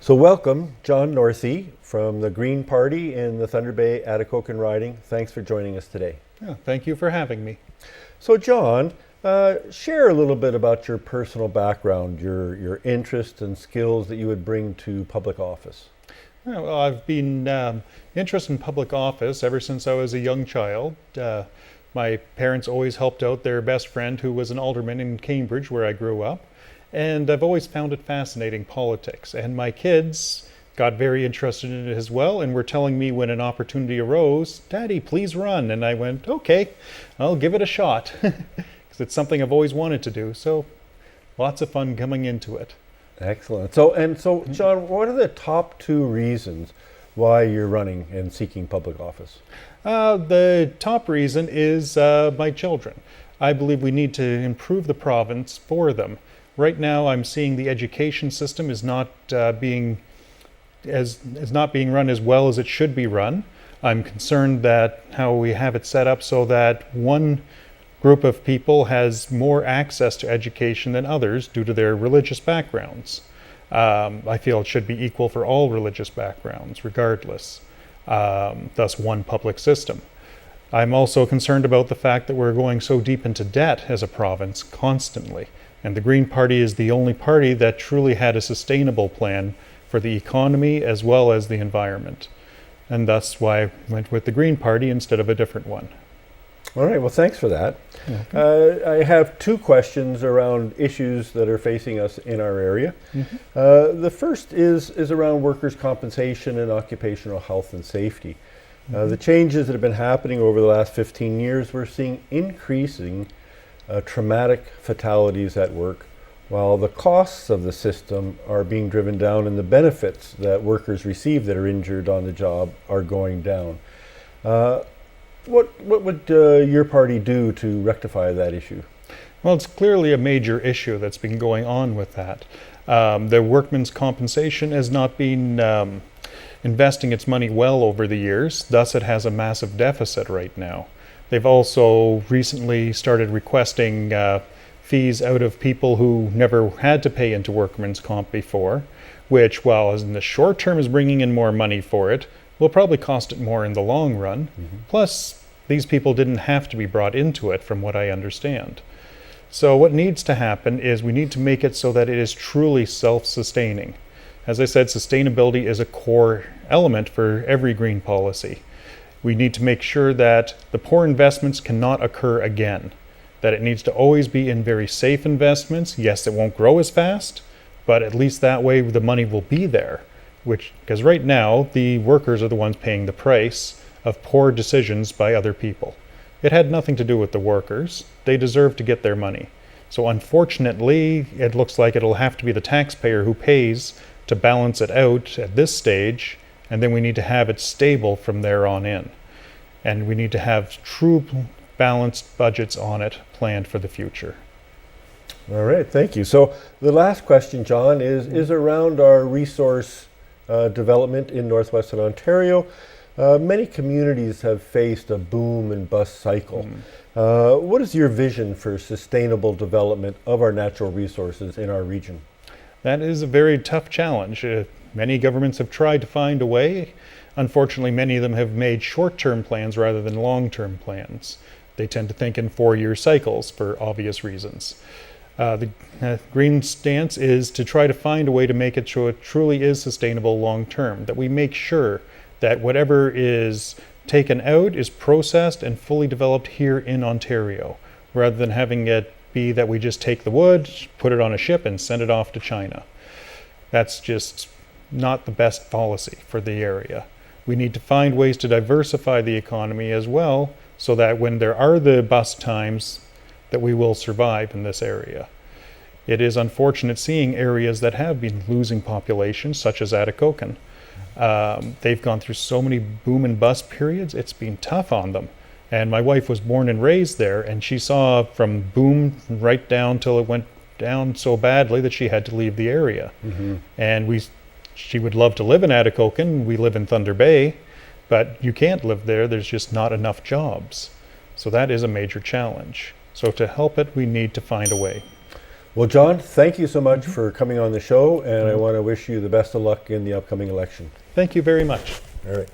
So welcome, John Northy from the Green Party in the Thunder Bay Atkn riding. Thanks for joining us today. Yeah, thank you for having me. So John, share a little bit about your personal background, your interests and skills that you would bring to public office. Well, I've been interested in public office ever since I was a young child. My parents always helped out their best friend who was an alderman in Cambridge where I grew up. And I've always found it fascinating, politics. And my kids got very interested in it as well and were telling me when an opportunity arose, "Daddy, please run." And I went, "Okay, I'll give it a shot." Because it's something I've always wanted to do. So lots of fun coming into it. Excellent. So John, what are the top two reasons why you're running and seeking public office? The top reason is my children. I believe we need to improve the province for them. Right now, I'm seeing the education system is not being run as well as it should be run. I'm concerned that how we have it set up so that one group of people has more access to education than others due to their religious backgrounds. I feel it should be equal for all religious backgrounds, regardless. Thus, one public system. I'm also concerned about the fact that we're going so deep into debt as a province constantly. And the Green Party is the only party that truly had a sustainable plan for the economy as well as the environment. And that's why I went with the Green Party instead of a different one. All right, well, thanks for that. I have two questions around issues that are facing us in our area. The first is around workers' compensation and occupational health and safety. The changes that have been happening over the last 15 years, we're seeing increasing traumatic fatalities at work, while the costs of the system are being driven down and the benefits that workers receive that are injured on the job are going down. What would your party do to rectify that issue? Well, it's clearly a major issue that's been going on with that. The workmen's compensation has not been investing its money well over the years, thus it has a massive deficit right now. They've also recently started requesting fees out of people who never had to pay into workmen's comp before, which, while in the short term is bringing in more money for it, will probably cost it more in the long run. Plus, these people didn't have to be brought into it, from what I understand. So what needs to happen is we need to make it so that it is truly self-sustaining. As I said, sustainability is a core element for every green policy. We need to make sure that the poor investments cannot occur again, that it needs to always be in very safe investments. Yes, it won't grow as fast, but at least that way the money will be there, because right now the workers are the ones paying the price of poor decisions by other people. It had nothing to do with the workers. They deserve to get their money. So unfortunately, it looks like it'll have to be the taxpayer who pays to balance it out at this stage, and then we need to have it stable from there on in. And we need to have true balanced budgets on it planned for the future. All right, thank you. So the last question, John, is around our resource development in northwestern Ontario. Many communities have faced a boom and bust cycle. What is your vision for sustainable development of our natural resources in our region? That is a very tough challenge. Many governments have tried to find a way. Unfortunately, many of them have made short-term plans rather than long-term plans. They tend to think in 4-year cycles for obvious reasons. The Green stance is to try to find a way to make it so it truly is sustainable long-term, that we make sure that whatever is taken out is processed and fully developed here in Ontario, rather than having it be that we just take the wood, put it on a ship, and send it off to China. That's just not the best policy for the area. We need to find ways to diversify the economy as well, so that when there are the bust times, that we will survive in this area. It is unfortunate seeing areas that have been losing population, such as Atkn. They've gone through so many boom and bust periods, it's been tough on them. And my wife was born and raised there, and she saw from boom right down till it went down so badly that she had to leave the area. And she would love to live in Atkn. We live in Thunder Bay, but you can't live there. There's just not enough jobs. So that is a major challenge. So to help it, we need to find a way. Well, John, thank you so much for coming on the show, and I want to wish you the best of luck in the upcoming election. Thank you very much. All right.